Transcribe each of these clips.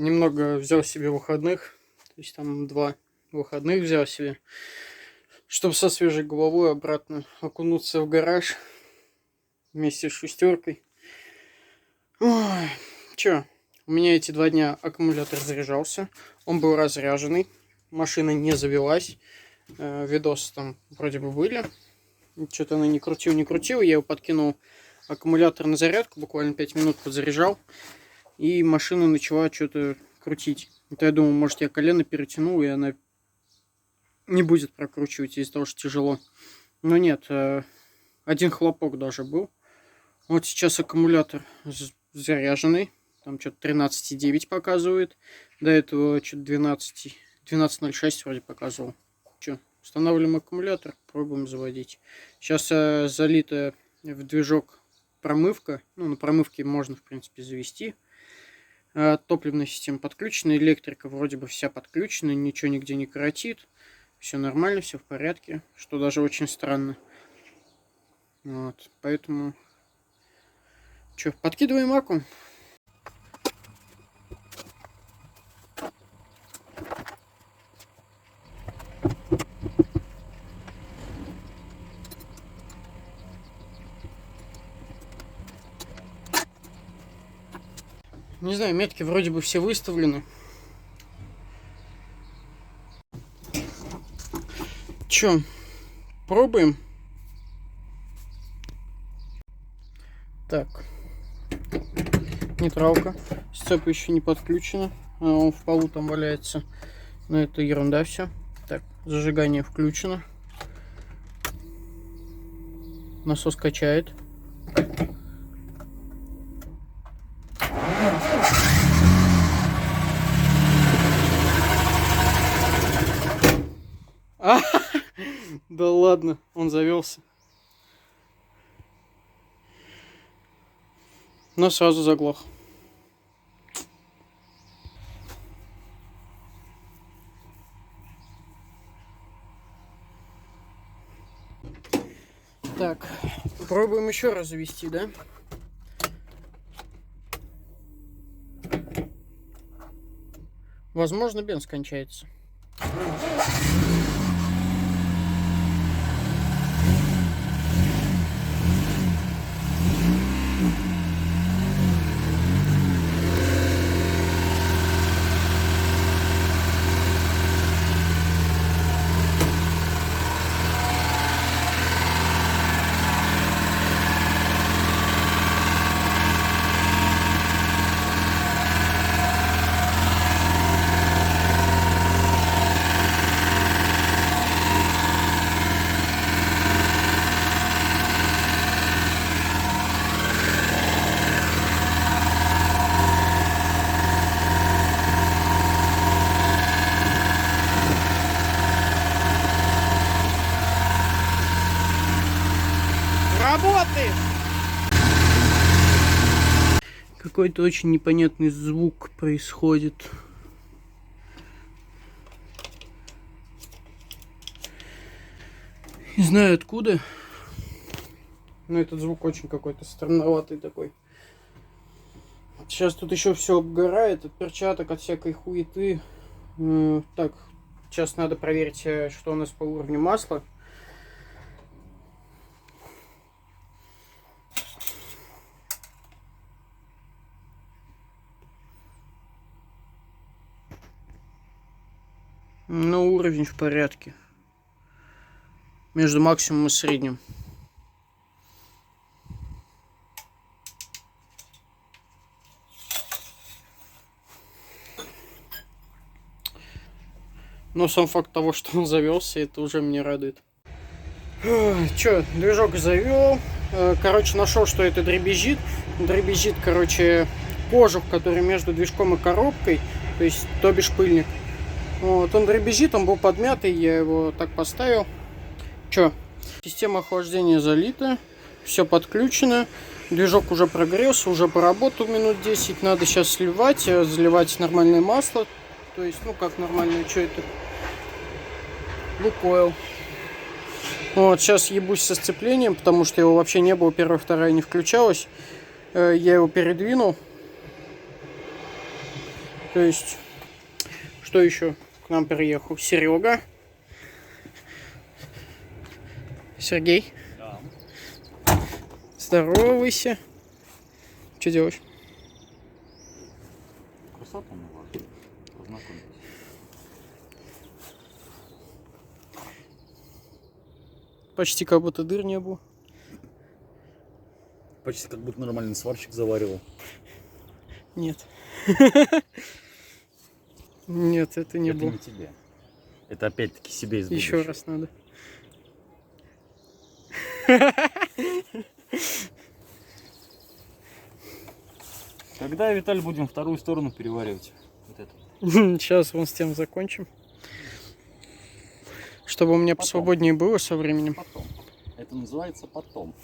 Немного взял себе выходных, то есть там 2 выходных взял себе, чтобы со свежей головой обратно окунуться в гараж вместе с шестеркой. Ой, чё, у меня эти 2 дня аккумулятор заряжался, он был разряженный, машина не завелась, видосы там вроде бы были, что-то она не крутил, я его подкинул аккумулятор на зарядку, буквально 5 минут подзаряжал, и машина начала что-то крутить. Это я думал, может, я колено перетянул, и она не будет прокручивать из-за того, что тяжело. Но нет, один хлопок даже был. Вот сейчас аккумулятор заряженный. Там что-то 13,9 показывает. До этого что-то 12,06 вроде показывал. Что, устанавливаем аккумулятор, пробуем заводить. Сейчас залита в движок промывка. Ну, на промывке можно, в принципе, завести. Топливная система подключена, электрика вроде бы вся подключена, ничего нигде не коротит. Все нормально, все в порядке, что даже очень странно. Вот, поэтому... Что, подкидываем аккум? Не знаю, метки вроде бы все выставлены. Чё, пробуем? Так. Нейтралка. Сцепа еще не подключена. Он в полу там валяется. Но это ерунда все. Так, зажигание включено. Насос качает. Да ладно, он завелся. Но сразу заглох. Так, пробуем еще раз завести, да? Возможно, бенз кончается. Работает! Какой-то очень непонятный звук происходит. Не знаю откуда, но этот звук очень какой-то странноватый такой. Сейчас тут еще все обгорает от перчаток, от всякой хуеты. Так, сейчас надо проверить, что у нас по уровню масла. Ну, уровень в порядке. Между максимумом и средним. Но сам факт того, что он завелся, это уже меня радует. Чё, движок завел. Короче, нашел, что это дребезжит. Дребезжит, короче, кожух, который между движком и коробкой. То есть, то бишь пыльник. Вот, он дребезжит, он был подмятый, я его так поставил. Чё, система охлаждения залита, все подключено. Движок уже прогрелся, уже поработал минут 10. Надо сейчас сливать, заливать нормальное масло. То есть, ну как нормальное, что это? Лукойл. Вот, сейчас ебусь со сцеплением, потому что его вообще не было, первая, вторая не включалась. Я его передвинул. То есть, что еще? К нам приехал Серега. Сергей. Да. Здоровайся. Что делаешь? Красота мне важна. Познакомились. Почти как будто дыр не было. Почти как будто нормальный сварщик заваривал. Нет. Нет, это не Это было. не тебе. Это опять-таки себе из Еще будущего. раз надо. Когда, Виталий, будем вторую сторону переваривать? Вот это. Сейчас вон с тем закончим. Чтобы у меня Потом. посвободнее было со временем. Потом. Это называется потом.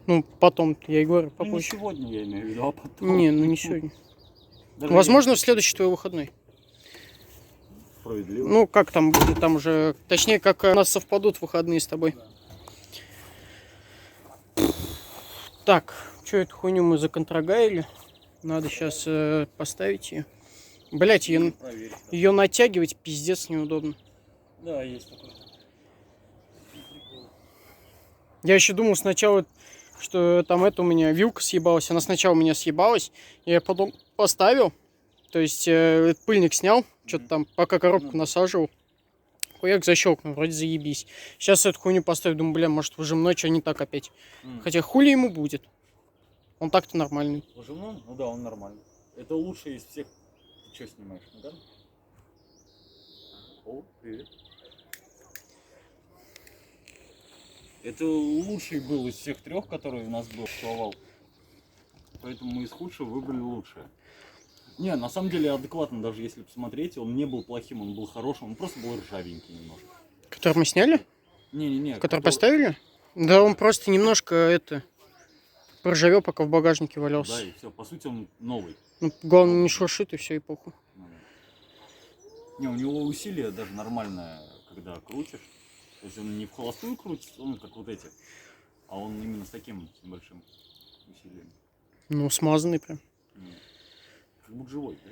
Ну, потом, я и говорю, Ну, не попозже. сегодня, я имею в виду, а потом. Не, ну не сегодня. Даже Возможно, я- в следующий твой выходной. Справедливо. Ну, как там будет, там уже... Точнее, как у нас совпадут выходные с тобой. Так, что эту хуйню мы законтрагаили? Надо сейчас поставить ее. Блять, ее Проверить. натягивать пиздец неудобно. Да, есть такой. Я еще думал сначала, что там это у меня вилка съебалась. Она сначала у меня съебалась. Я потом поставил. То есть этот пыльник снял. Что-то там, пока коробку насаживал. Хуяк защелкнул, вроде заебись. Сейчас эту хуйню поставлю, думаю, бля, может выжимной, что не так опять. Хотя хули ему будет. Он так-то нормальный. Выжимной? Ну да, он нормальный. Это лучший из всех. Ты что снимаешь? Ну да? О, привет. Это лучший был из всех трех, которые у нас был, существовал. Поэтому мы из худшего выбрали лучшее. Не, на самом деле адекватно, даже если посмотреть, он не был плохим, он был хорошим, он просто был ржавенький немножко. Который мы сняли? Не-не-не. Который поставили? Да, он просто немножко это... Поржавел, пока в багажнике валялся. Да, и все. По сути, он новый. Ну, главное, не шуршит, и все, и похуй. Не, у него усилие даже нормальное, когда крутишь. То есть он не в холостую крутится, он как вот эти. А он именно с таким небольшим усилием. Ну, смазанный прям. Как будто живой, да?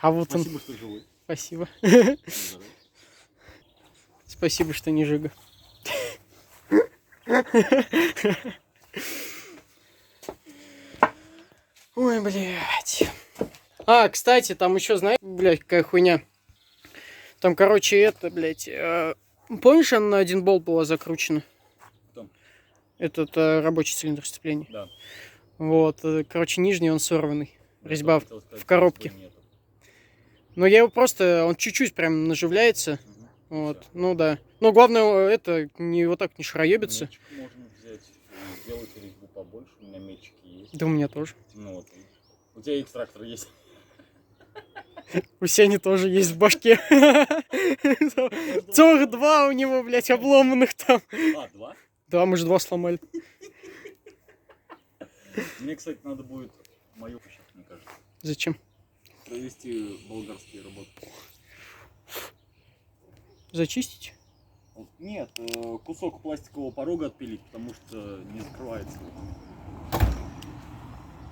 А вот Спасибо, он... что живой. Спасибо. Здорово. Спасибо, что не жига. Ой, блядь. А, кстати, там еще, знаешь, блядь, какая хуйня. Там, короче, это, блядь... помнишь, она на один болт была закручена? Там. Этот рабочий цилиндр сцепления. Да. Вот, короче, нижний он сорванный. Резьба Хотел сказать, в коробке. что нету. Но я его просто... Он чуть-чуть прям наживляется. Вот, Всё. ну да. Но главное, это не вот так не шароебится. Метчик можно взять и сделать резьбу побольше. У меня метчики есть. Да у меня тоже. Ну вот. У тебя экстрактор есть. У Сени тоже есть в башке. Целых два у него, блядь, обломанных там. А, два? Да, мы же два сломали. Мне, кстати, надо будет мою сейчас, мне кажется, Зачем? провести болгарские работы. Зачистить? Нет, кусок пластикового порога отпилить, потому что не закрывается.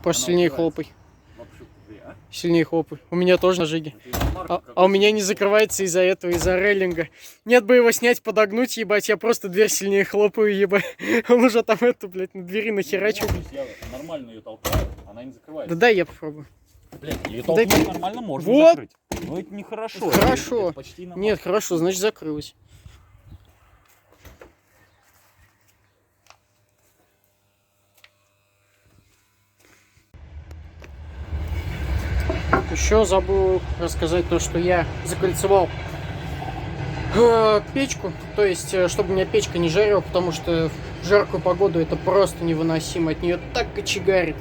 Просто Она сильнее упирается. хлопай. Вообще, а? Сильнее хлопай. У меня тоже ножиги. Это иномарка А какой-то. у меня не закрывается из-за этого, из-за рейлинга. Нет бы его снять, подогнуть, ебать, я просто дверь сильнее хлопаю, ебать. Он уже там эту, блядь, на двери нахерачил. Ну, я нормально ее толкаю, она не закрывается. Да дай я попробую. Блядь, ее Дай- толкнуть нормально можно Вот. закрыть. Но это нехорошо. Хорошо. Это почти иномарка. Нет, хорошо, значит закрылась. Еще забыл рассказать то, что я закольцевал печку. То есть, чтобы у меня печка не жарила, потому что в жаркую погоду это просто невыносимо. От нее так кочегарит.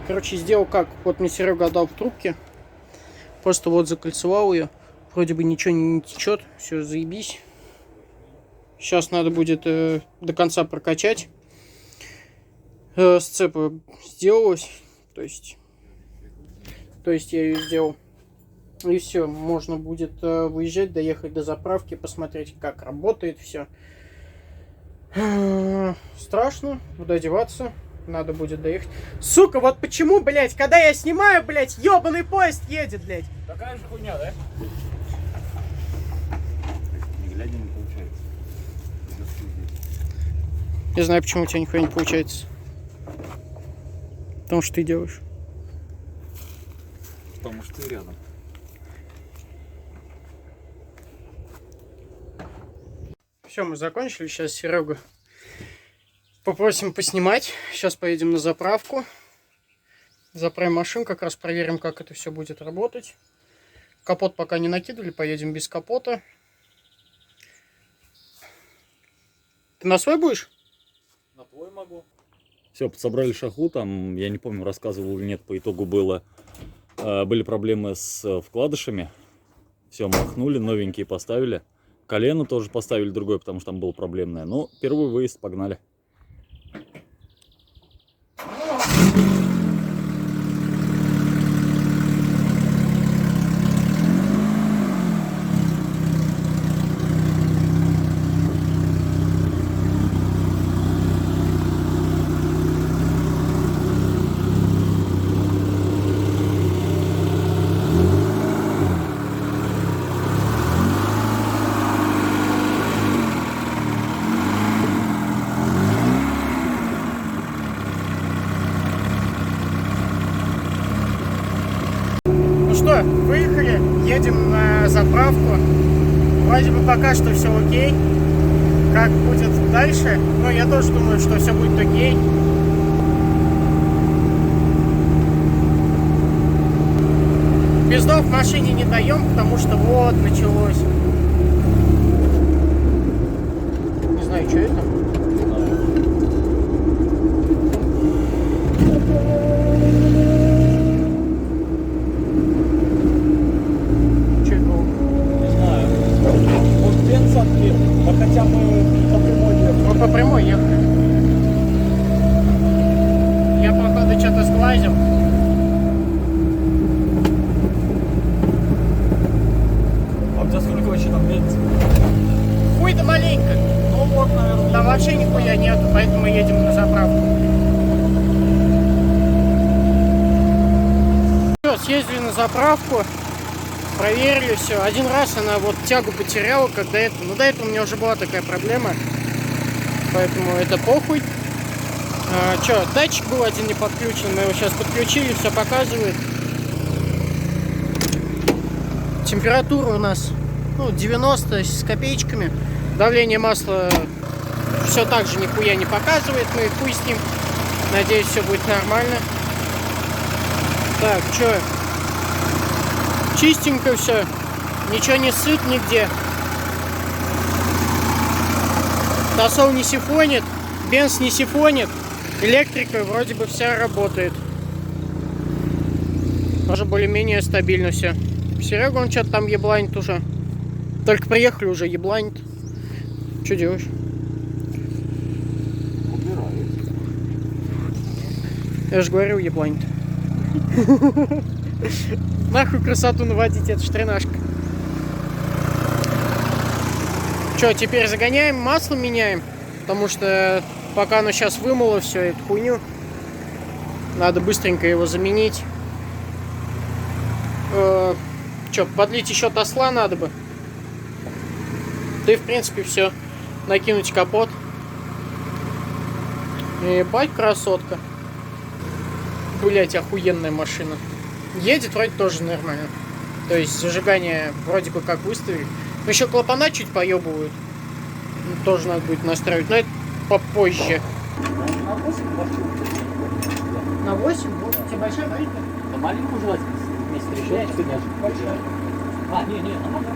Короче, сделал как? Вот мне Серега отдал в трубке. Просто вот закольцевал ее. Вроде бы ничего не течет. Все, заебись. Сейчас надо будет до конца прокачать. Сцепа сделалась. То есть я ее сделал. И все, можно будет выезжать, доехать до заправки, посмотреть, как работает все. Страшно, куда деваться. надо будет доехать. Сука, вот почему, блядь, когда я снимаю, блядь, ёбаный поезд едет, блядь. Такая же хуйня, да? Не глядя не получается. Не знаю, почему у тебя нихуя не получается. Потому что ты делаешь. Потому что ты рядом. Все, мы закончили. Сейчас Серегу попросим поснимать. Сейчас поедем на заправку. Заправим машину, как раз проверим, как это все будет работать. Капот пока не накидывали, поедем без капота. Ты на свой будешь? На твой могу. Все, подсобрали шаху, там, я не помню, рассказывал или нет, по итогу были проблемы с вкладышами. Все, махнули, новенькие поставили. Колено тоже поставили другое, потому что там было проблемное. Ну, первый выезд, погнали. Ну что, выехали, едем на заправку. Вроде бы пока что все окей. Как будет дальше? Ну, я тоже думаю, что все будет окей. Пиздов в машине не даем, потому что вот началось. Не знаю, что это. Что это было? Не знаю. Вот бенз отбил, а хотя мы по прямой ехали. Мы по прямой ехали. Я, походу, что-то сглазил. А у тебя сколько вообще там бенза? Хуй да маленько. Ну вот, наверное. Там вообще нихуя нету, поэтому едем на заправку. Все, съездили на заправку, проверили все. Один раз она вот тягу потеряла, когда это. Ну, до этого у меня уже была такая проблема, поэтому это похуй. Че, датчик был один не подключен, мы его сейчас подключили, все показывает. Температура у нас, ну, 90 с копеечками. Давление масла все так же нихуя не показывает, ну и хуй с ним. Надеюсь, все будет нормально. Так, что? Чистенько все. Ничего не сыт нигде. Тосол не сифонит, бенз не сифонит. Электрика вроде бы вся работает. Тоже более-менее стабильно все. Серега, он что-то там ебланит уже. Только приехали, уже ебланит. Что делаешь? Убираю. Я же говорил, ебланит. Нахуй красоту наводить, это ж тренажка. Че, теперь загоняем, масло меняем. Потому что пока оно сейчас вымыло всю эту хуйню, надо быстренько его заменить. Че, подлить еще тосла надо бы. Да и в принципе все. Накинуть капот. Ебать, красотка. Блять, охуенная машина. Едет вроде тоже нормально. То есть зажигание вроде бы как выставили. Но еще клапана чуть поебывают. Ну, тоже надо будет настраивать. Но это попозже. На 8 вообще. На 8? Вот у тебя большая маленькая? Да маленькую желательно. Вместе решеточкой даже. Большая. А, не, нормально.